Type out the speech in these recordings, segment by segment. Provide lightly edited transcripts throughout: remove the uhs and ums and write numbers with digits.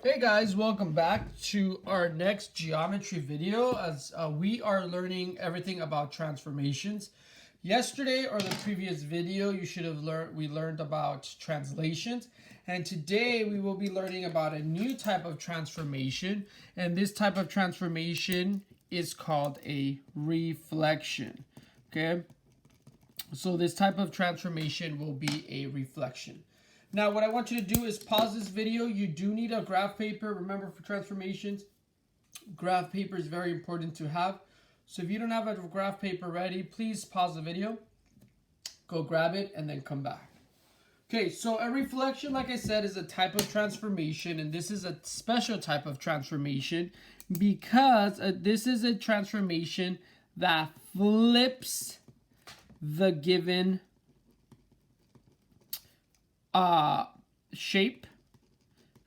Hey guys, welcome back to our next geometry video as we are learning everything about transformations. Yesterday or the previous video we learned about translations, and today we will be learning about a new type of transformation, and this type of transformation is called a reflection. Okay? So this type of transformation will be a reflection. Now, what I want you to do is pause this video. You do need a graph paper. Remember, for transformations, graph paper is very important to have. So if you don't have a graph paper ready, please pause the video, go grab it, and then come back. Okay, so a reflection, like I said, is a type of transformation, and this is a special type of transformation because this is a transformation that flips the given shape,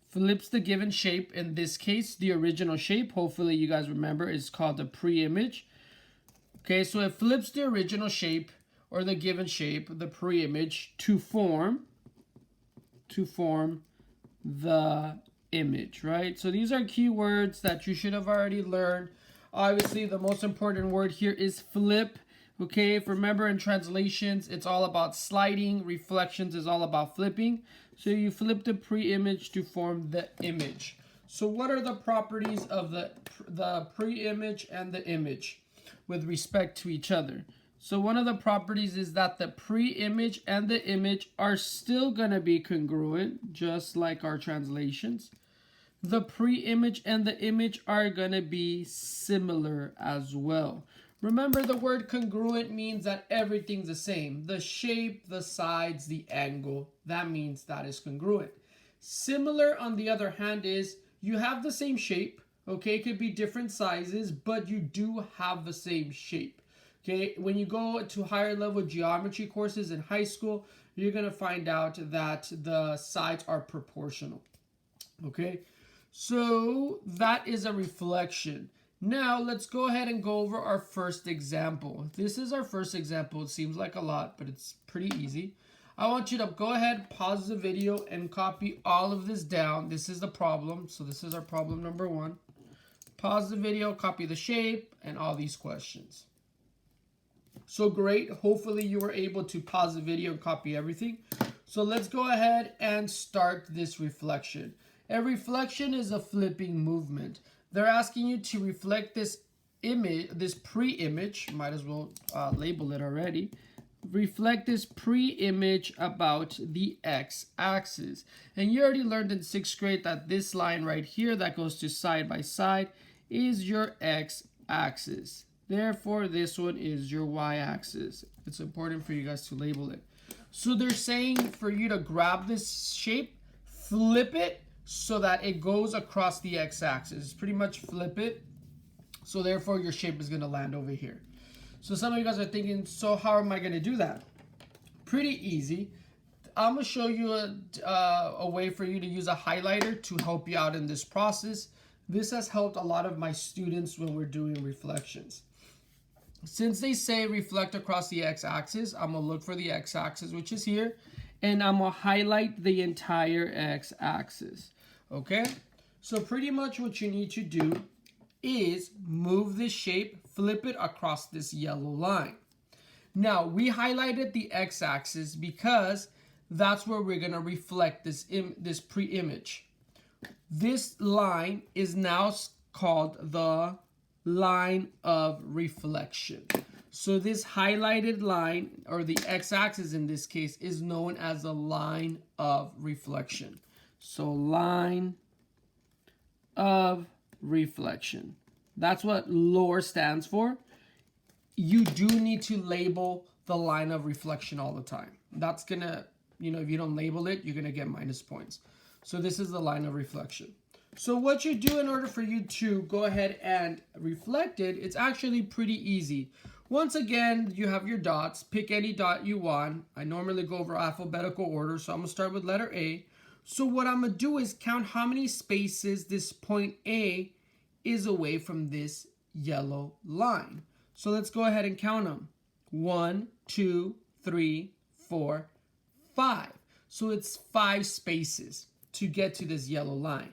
flips the given shape. In this case, the original shape, hopefully you guys remember, is called the pre-image. Okay, so it flips the original shape or the given shape, the pre-image, to form the image, right? So these are keywords that you should have already learned. Obviously, the most important word here is flip. Okay, if remember in translations, it's all about sliding. Reflections is all about flipping. So you flip the pre-image to form the image. So what are the properties of the pre-image and the image with respect to each other? So one of the properties is that the pre-image and the image are still going to be congruent, just like our translations. The pre-image and the image are going to be similar as well. Remember, the word congruent means that everything's the same. The shape, the sides, the angle, that means that is congruent. Similar, on the other hand, is you have the same shape. Okay, it could be different sizes, but you do have the same shape. Okay, when you go to higher level geometry courses in high school, you're going to find out that the sides are proportional. Okay, so that is a reflection. Now, let's go ahead and go over our first example. This is our first example. It seems like a lot, but it's pretty easy. I want you to go ahead, pause the video, and copy all of this down. This is the problem. So this is our problem number 1. Pause the video, copy the shape, and all these questions. So great. Hopefully you were able to pause the video and copy everything. So let's go ahead and start this reflection. A reflection is a flipping movement. They're asking you to reflect this image, this pre-image, might as well label it already. Reflect this pre-image about the x-axis. And you already learned in 6th grade that this line right here that goes to side by side is your x-axis. Therefore, this one is your y-axis. It's important for you guys to label it. So they're saying for you to grab this shape, flip it, so that it goes across the x-axis. Pretty much flip it. So therefore your shape is going to land over here. So some of you guys are thinking, so how am I going to do that? Pretty easy. I'm going to show you a way for you to use a highlighter to help you out in this process. This has helped a lot of my students when we're doing reflections. Since they say reflect across the x-axis, I'm going to look for the x-axis, which is here, and I'm going to highlight the entire x-axis. Okay, so pretty much what you need to do is move this shape, flip it across this yellow line. Now, we highlighted the x-axis because that's where we're going to reflect this pre-image. This line is now called the line of reflection. So this highlighted line, or the x-axis in this case, is known as the line of reflection. So line of reflection. That's what LORE stands for. You do need to label the line of reflection all the time. That's going to, if you don't label it, you're going to get minus points. So this is the line of reflection. So what you do in order for you to go ahead and reflect it, it's actually pretty easy. Once again, you have your dots. Pick any dot you want. I normally go over alphabetical order, so I'm going to start with letter A. So what I'm going to do is count how many spaces this point A is away from this yellow line. So let's go ahead and count them. 1, 2, 3, 4, 5. So it's 5 spaces to get to this yellow line.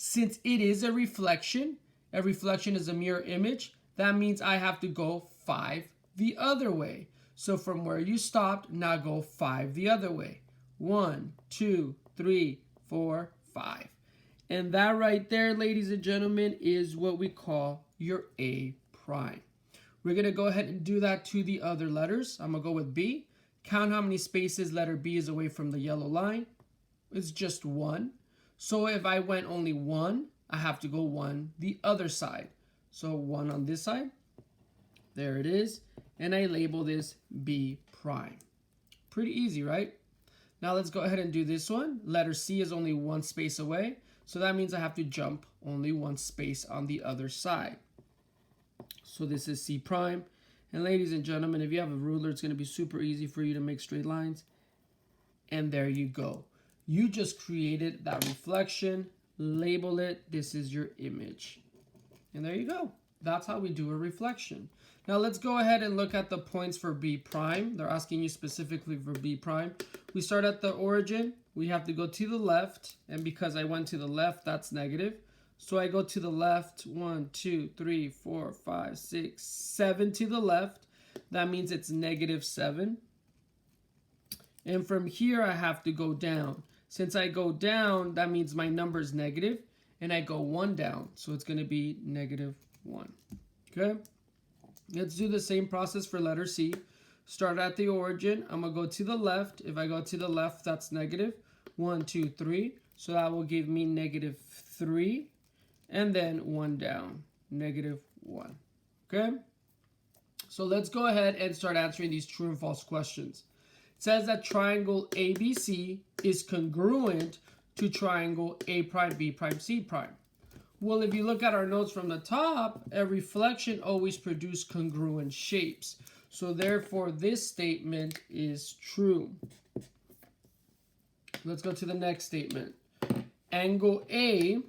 Since it is a reflection is a mirror image, that means I have to go 5 the other way. So from where you stopped, now go 5 the other way. 1, 2, 3, 4, 5. And that right there, ladies and gentlemen, is what we call your A prime. We're going to go ahead and do that to the other letters. I'm going to go with B. Count how many spaces letter B is away from the yellow line. It's just 1. So if I went only 1, I have to go 1 the other side. So 1 on this side. There it is. And I label this B prime. Pretty easy, right? Now let's go ahead and do this one. Letter C is only 1 space away. So that means I have to jump only 1 space on the other side. So this is C prime. And ladies and gentlemen, if you have a ruler, it's going to be super easy for you to make straight lines. And there you go. You just created that reflection. Label it. This is your image. And there you go. That's how we do a reflection. Now let's go ahead and look at the points for B prime. They're asking you specifically for B prime. We start at the origin. We have to go to the left. And because I went to the left, that's negative. So I go to the left, 1, 2, 3, 4, 5, 6, 7 to the left. That means it's -7. And from here, I have to go down. Since I go down, that means my number is negative. And I go 1 down. So it's going to be -1. Okay? Let's do the same process for letter C. Start at the origin. I'm going to go to the left. If I go to the left, that's negative. 1, 2, 3. So that will give me -3. And then 1 down, -1. Okay? So let's go ahead and start answering these true and false questions. It says that triangle ABC is congruent to triangle A prime, B prime, C prime. Well, if you look at our notes from the top, a reflection always produces congruent shapes. So therefore, this statement is true. Let's go to the next statement. Angle A,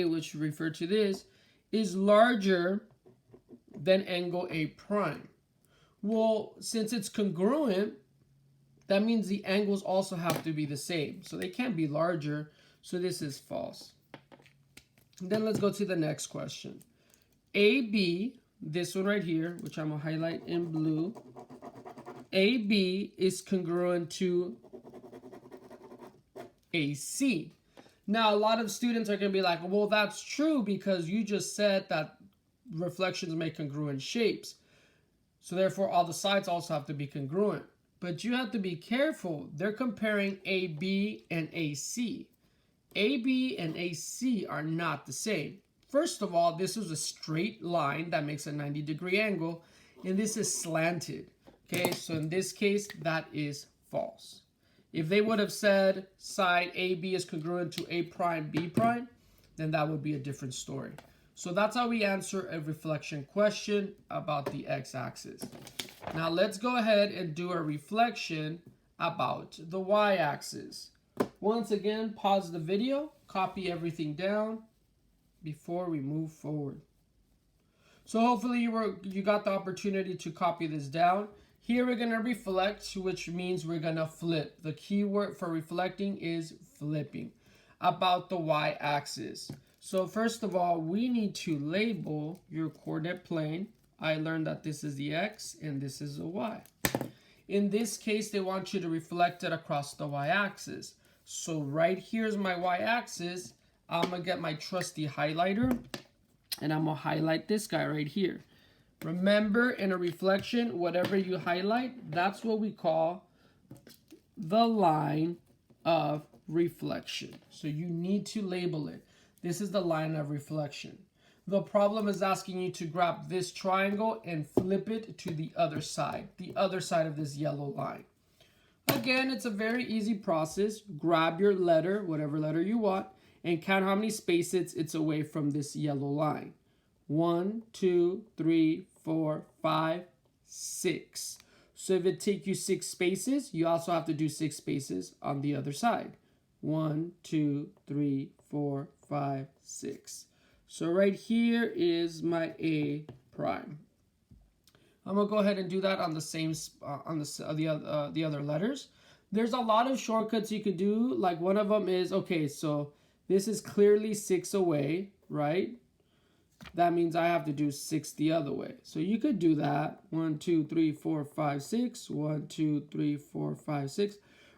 which refer to this, is larger than angle A prime. Well, since it's congruent, that means the angles also have to be the same. So they can't be larger. So this is false. And then let's go to the next question. AB, this one right here, which I'm going to highlight in blue. AB is congruent to AC. Now, a lot of students are going to be like, well, that's true because you just said that reflections make congruent shapes. So therefore, all the sides also have to be congruent. But you have to be careful. They're comparing AB and AC. AB and AC are not the same. First of all, this is a straight line that makes a 90-degree angle, and this is slanted. Okay, so in this case, that is false. If they would have said side AB is congruent to A prime, B prime, then that would be a different story. So that's how we answer a reflection question about the x-axis. Now let's go ahead and do a reflection about the y-axis. Once again, pause the video, copy everything down before we move forward. So hopefully you got the opportunity to copy this down. Here we're going to reflect, which means we're going to flip. The key word for reflecting is flipping about the y-axis. So first of all, we need to label your coordinate plane. I learned that this is the x and this is the y. In this case, they want you to reflect it across the y-axis. So right here's my y-axis. I'm going to get my trusty highlighter and I'm going to highlight this guy right here. Remember, in a reflection, whatever you highlight, that's what we call the line of reflection. So you need to label it. This is the line of reflection. The problem is asking you to grab this triangle and flip it to the other side of this yellow line. Again, it's a very easy process. Grab your letter, whatever letter you want, and count how many spaces it's away from this yellow line. 1, 2, 3, 4, 5, 6. So if it takes you 6 spaces, you also have to do 6 spaces on the other side. 1, 2, 3, 4, 5, 6. So right here is my A prime. I'm gonna go ahead and do that on the same the other letters. There's a lot of shortcuts you could do. Like one of them is, okay, so This is clearly 6 away, right? That means I have to do 6 the other way. So you could do that. 1, 2, 3, 4, 5, 6. 1, 2, 3, 4, 5, 6.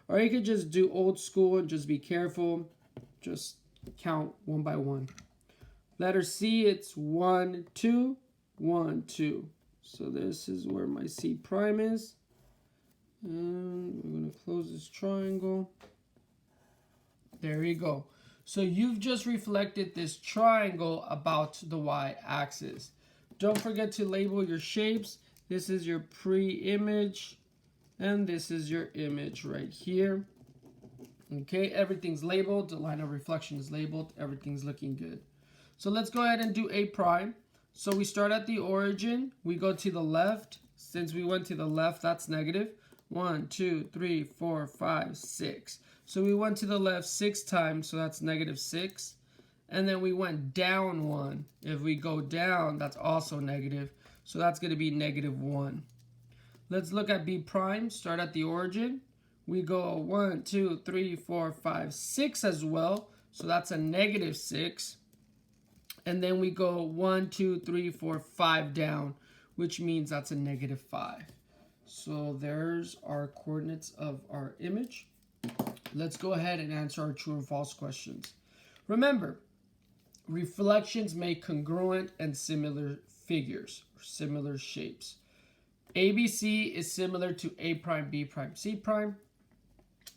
Or you could just do old school and just be careful. Just count one by one. Letter C, it's 1, 2, 1, 2. So this is where my C prime is. And we're going to close this triangle. There you go. So you've just reflected this triangle about the y-axis. Don't forget to label your shapes. This is your pre-image, and this is your image right here. Okay, everything's labeled. The line of reflection is labeled. Everything's looking good. So let's go ahead and do A prime. So we start at the origin. We go to the left. Since we went to the left, that's negative. 1, 2, 3, 4, 5, 6. So we went to the left 6 times, so that's negative 6. And then we went down 1. If we go down, that's also negative. So that's going to be negative 1. Let's look at B prime. Start at the origin. We go 1, 2, 3, 4, 5, 6 as well. So that's a negative 6. And then we go 1, 2, 3, 4, 5 down, which means that's a negative 5. So there's our coordinates of our image. Let's go ahead and answer our true and false questions. Remember, reflections make congruent and similar figures, or similar shapes. ABC is similar to A prime, B prime, C prime.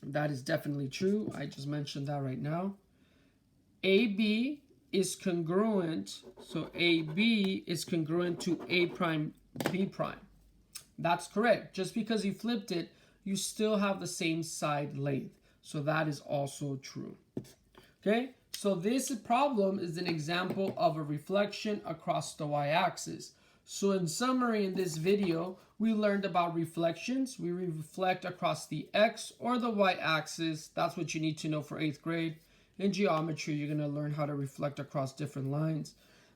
That is definitely true. I just mentioned that right now. AB is congruent, so AB is congruent to A prime, B prime. That's correct. Just because you flipped it, you still have the same side length. So that is also true. Okay, so this problem is an example of a reflection across the y-axis. So in summary, in this video, we learned about reflections. We reflect across the x or the y-axis. That's what you need to know for 8th grade. In geometry, you're going to learn how to reflect across different lines.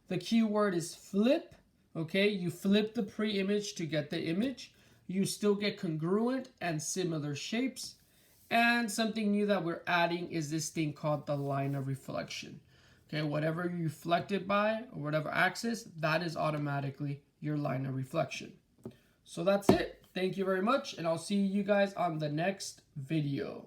The key word is flip. Okay, you flip the pre-image to get the image. You still get congruent and similar shapes. And something new that we're adding is this thing called the line of reflection. Okay, whatever you reflected by or whatever axis, that is automatically your line of reflection. So that's it. Thank you very much, and I'll see you guys on the next video.